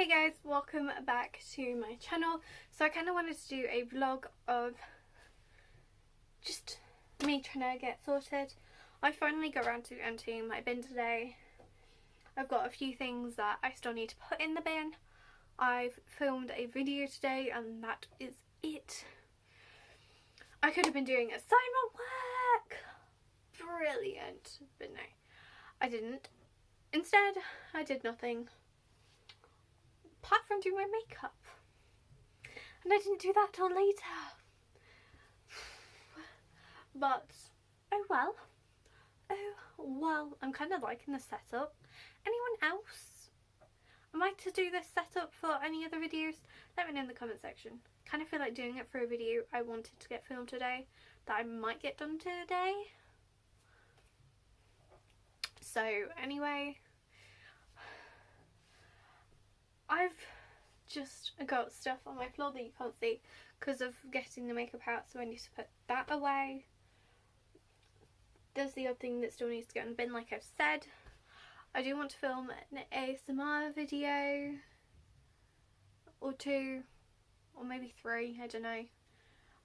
Hey guys, welcome back to my channel. So I kind of wanted to do a vlog of just me trying to get sorted. I finally got around to emptying my bin today. I've got a few things that I still need to put in the bin. I've filmed a video today and that is it. I could have been doing assignment work. Brilliant. But no, I didn't. Instead, I did nothing apart from do my makeup, and I didn't do that till later. But oh well, I'm kind of liking the setup. Anyone else? Am I to do this setup for any other videos? Let me know in the comment section. Kind of feel like doing it for a video I wanted to get filmed today that I might get done today. So anyway, I've just got stuff on my floor that you can't see because of getting the makeup out, so I need to put that away. There's the odd thing that still needs to go in the bin, like I've said. I do want to film an ASMR video or two, or maybe three, I don't know.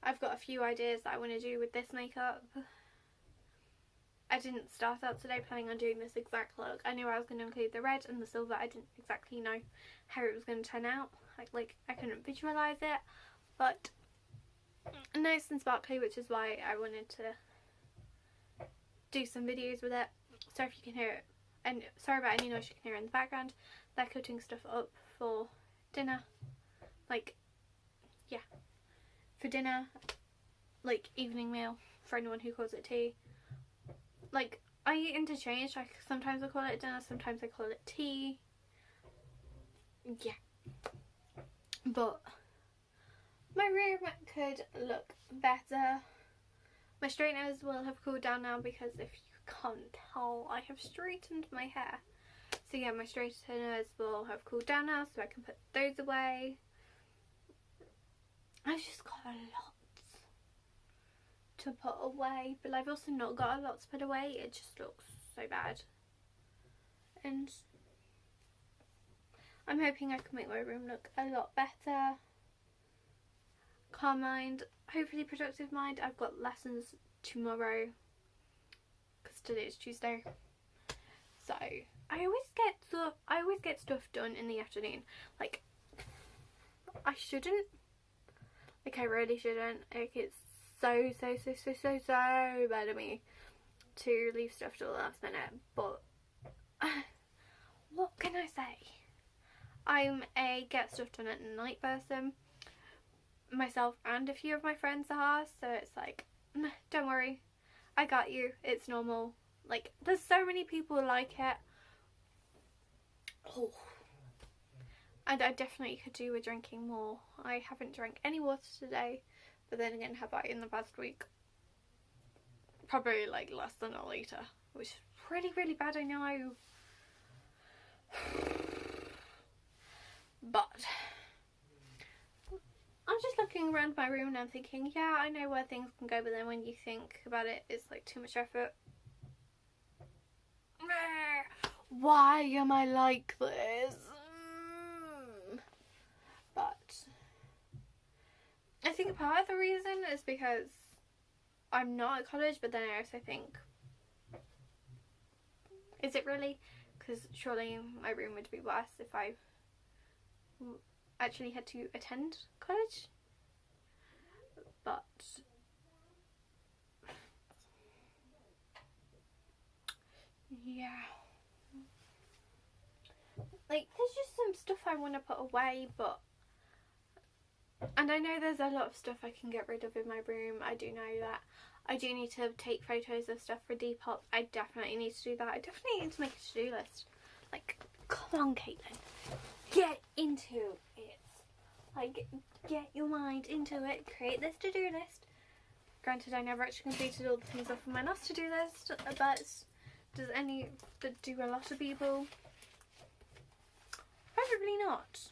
I've got a few ideas that I want to do with this makeup. I didn't start out today planning on doing this exact look. I knew I was going to include the red and the silver. I didn't exactly know how it was going to turn out. Like I couldn't visualise it, but nice and sparkly, which is why I wanted to do some videos with it. Sorry if you can hear it, and sorry about any noise you can hear in the background. They're cutting stuff up for dinner, like, yeah, for dinner, like evening meal for anyone who calls it tea. Like, I eat interchange. Like, sometimes I call it dinner, sometimes I call it tea. Yeah. But my room could look better. My straighteners will have cooled down now because if you can't tell, I have straightened my hair. So yeah, my straighteners will have cooled down now, so I can put those away. I've just got a lot to put away, but I've also not got a lot to put away. It just looks so bad, and I'm hoping I can make my room look a lot better. Calm mind, hopefully productive mind. I've got lessons tomorrow because today is Tuesday, so I always get stuff done in the afternoon. Like, I shouldn't, like, I really shouldn't. Like, it's so bad of me to leave stuff till the last minute, but what can I say? I'm a get stuff done at night person. Myself and a few of my friends are, so it's like, don't worry, I got you, it's normal. Like, there's so many people like it. Oh, and I definitely could do with drinking more. I haven't drank any water today. But then again, have I in the past week? Probably like less than a litre, which is really bad, I know. But I'm just looking around my room and I'm thinking, yeah, I know where things can go, but then when you think about it, it's like too much effort. Why am I like this? But I think part of the reason is because I'm not at college, but then I also think, is it really? Because surely my room would be worse if I actually had to attend college. But yeah, like, there's just some stuff I want to put away, but, and I know there's a lot of stuff I can get rid of in my room. I do know that. I do need to take photos of stuff for Depop. I definitely need to do that. I definitely need to make a to-do list. Like, come on, Caitlin, get into it. Like, get your mind into it. Create this to-do list. Granted, I never actually completed all the things off of my last to-do list, but do a lot of people? Probably not.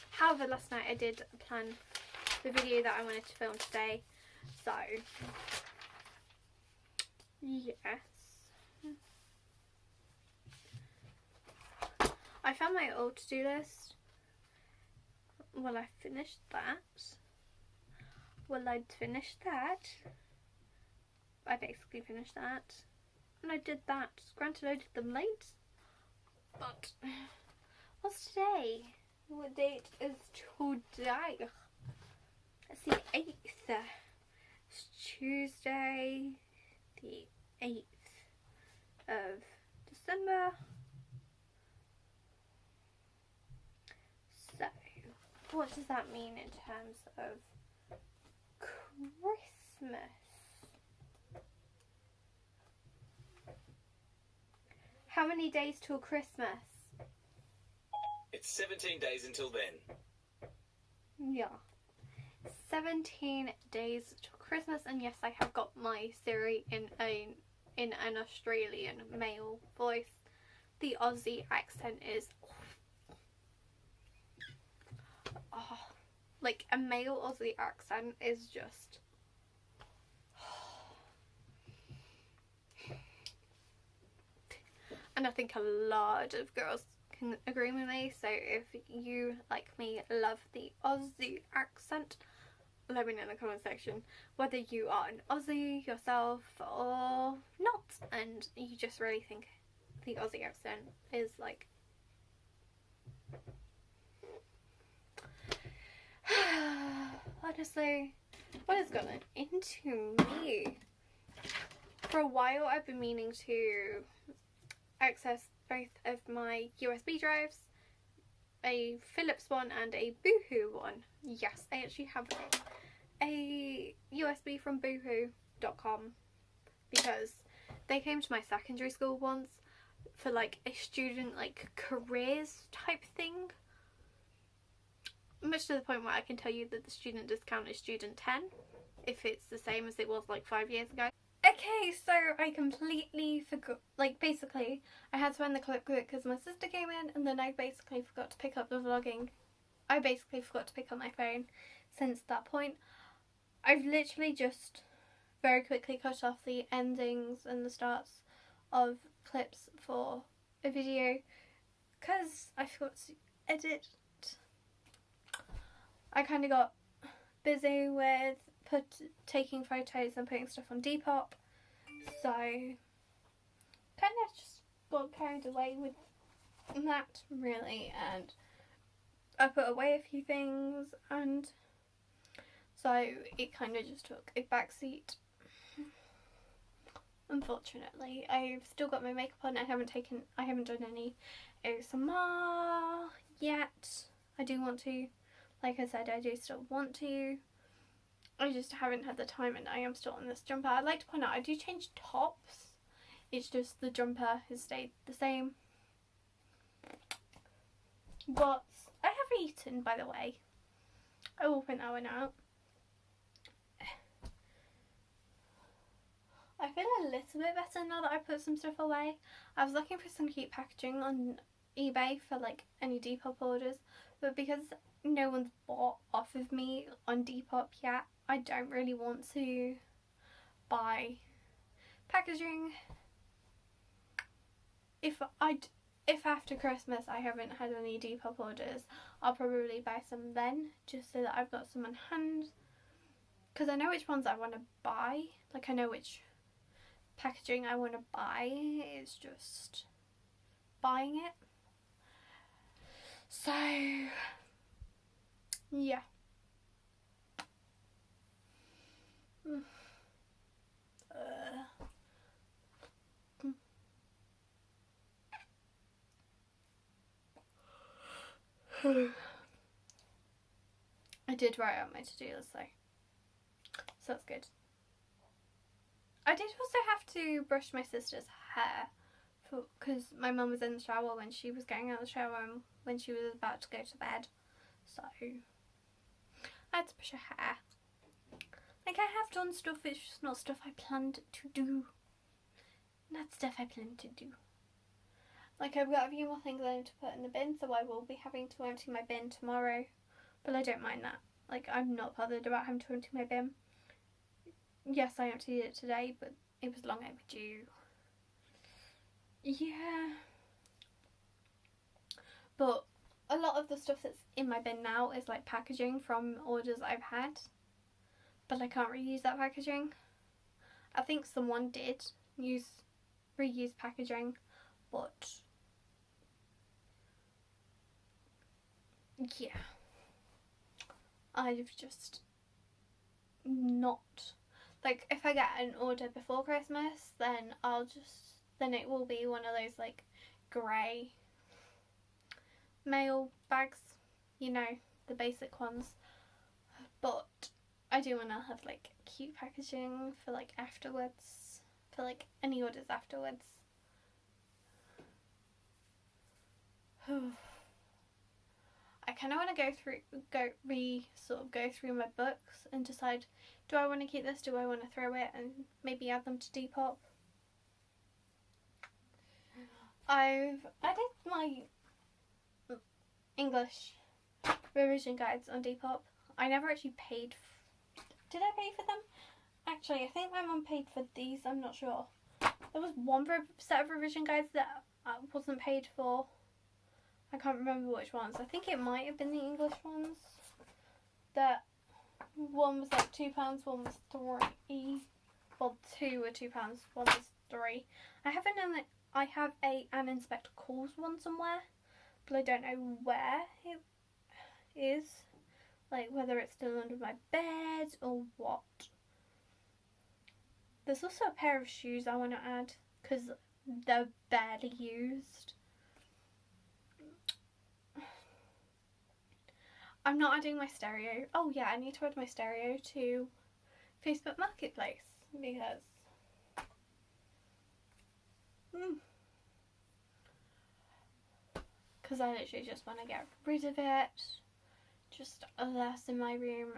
However, last night I did plan the video that I wanted to film today, so yes. I found my old to-do list well, I finished that. Well, I'd finished that. I basically finished that. And I did that. Granted, I did them late. But, what's today? What date is today? It's the 8th. It's Tuesday, the 8th of December. So, what does that mean in terms of Christmas? How many days till Christmas? It's 17 days until then. Yeah. 17 days till Christmas, and yes, I have got my Siri in an Australian male voice. The Aussie accent is like a male Aussie accent is just and I think a lot of girls can agree with me, so if you, like me, love the Aussie accent, let me know in the comment section whether you are an Aussie yourself or not, and you just really think the Aussie accent is like honestly, what has gotten into me? For a while I've been meaning to access both of my USB drives, a Philips one and a Boohoo one. Yes, I actually have a USB from boohoo.com because they came to my secondary school once for like a student like careers type thing, much to the point where I can tell you that the student discount is student 10 if it's the same as it was like 5 years ago. Okay, so I completely forgot, like basically I had to end the clip because my sister came in, and then I basically forgot to pick up the vlogging. I basically forgot to pick up my phone. Since that point, I've literally just very quickly cut off the endings and the starts of clips for a video because I forgot to edit. I kind of got busy with taking photos and putting stuff on Depop, so kind of just got carried away with that really, and I put away a few things, and so it kind of just took a backseat. Unfortunately, I've still got my makeup on. I haven't done any ASMR yet. I do want to, like I said, I do still want to. I just haven't had the time, and I am still on this jumper. I'd like to point out I do change tops. It's just the jumper has stayed the same. But I have eaten, by the way. I will print that one out. I feel a little bit better now that I put some stuff away. I was looking for some cute packaging on eBay for like any Depop orders, but because no one's bought off of me on Depop yet, I don't really want to buy packaging. If after Christmas I haven't had any Depop orders, I'll probably buy some then, just so that I've got some on hand. Because I know which ones I want to buy. Like, I know which packaging I want to buy. It's just buying it. So, yeah. I did write out my to-do list though, so that's good. I did also have to brush my sister's hair because my mum was in the shower when she was getting out of the shower and when she was about to go to bed, so I had to brush her hair. Like, I have done stuff, it's just not stuff I planned to do. Not stuff I planned to do. Like, I've got a few more things I need to put in the bin, so I will be having to empty my bin tomorrow. But I don't mind that. Like, I'm not bothered about having to empty my bin. Yes, I emptied it today, but it was long overdue. Yeah. But a lot of the stuff that's in my bin now is like packaging from orders I've had, but I can't reuse that packaging. I think someone did reuse packaging, but yeah, I've just not, like, if I get an order before Christmas, then then it will be one of those like grey mail bags, you know, the basic ones, but I do want to have like cute packaging for like afterwards, for like any orders afterwards. I kind of want to go through my books and decide, do I want to keep this, do I want to throw it, and maybe add them to Depop. I've added my English revision guides on Depop. I never actually paid. Did I pay for them? Actually, I think my mum paid for these. I'm not sure. There was one set of revision guides that I wasn't paid for. I can't remember which ones. I think it might have been the English ones. That one was like £2, one was £3. Well, two were £2, one was £3. I have an Inspector Calls one somewhere, but I don't know where it is. Like whether it's still under my bed or what. There's also a pair of shoes I want to add because they're barely used. I'm not adding my stereo. Oh yeah, I need to add my stereo to Facebook Marketplace because I literally just want to get rid of it. Just less in my room.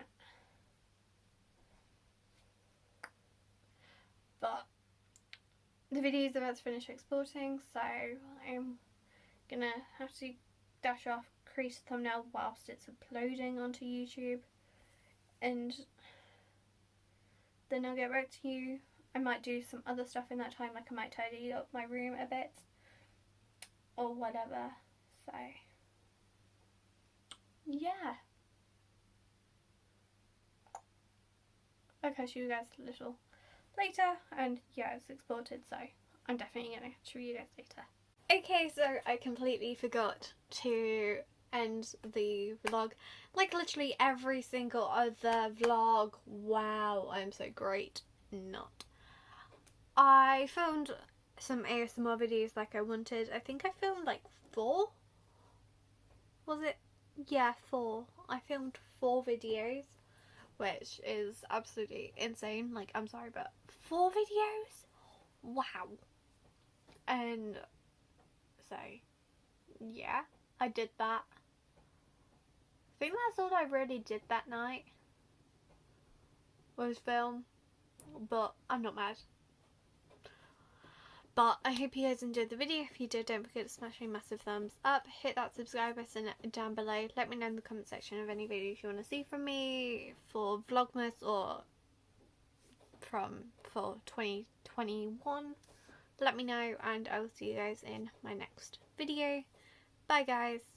But the video is about to finish exporting, so I'm gonna have to dash off, create a thumbnail whilst it's uploading onto YouTube, and then I'll get back to you. I might do some other stuff in that time, like I might tidy up my room a bit or whatever. So yeah, I'll catch you guys a little later, and yeah, it's exported, so I'm definitely gonna show you guys later. Okay, so I completely forgot to end the vlog, like literally every single other vlog. Wow, I'm so great. Not. I filmed some ASMR videos like I wanted. I think I filmed like 4. Was it? Yeah, 4. I filmed 4 videos, which is absolutely insane. Like, I'm sorry, but 4 videos? Wow. And so, yeah, I did that. I think that's all I really did that night, was film, but I'm not mad. But I hope you guys enjoyed the video. If you did, don't forget to smash a massive thumbs up. Hit that subscribe button down below. Let me know in the comment section of any videos you want to see from me for Vlogmas or for 2021. Let me know, and I will see you guys in my next video. Bye guys.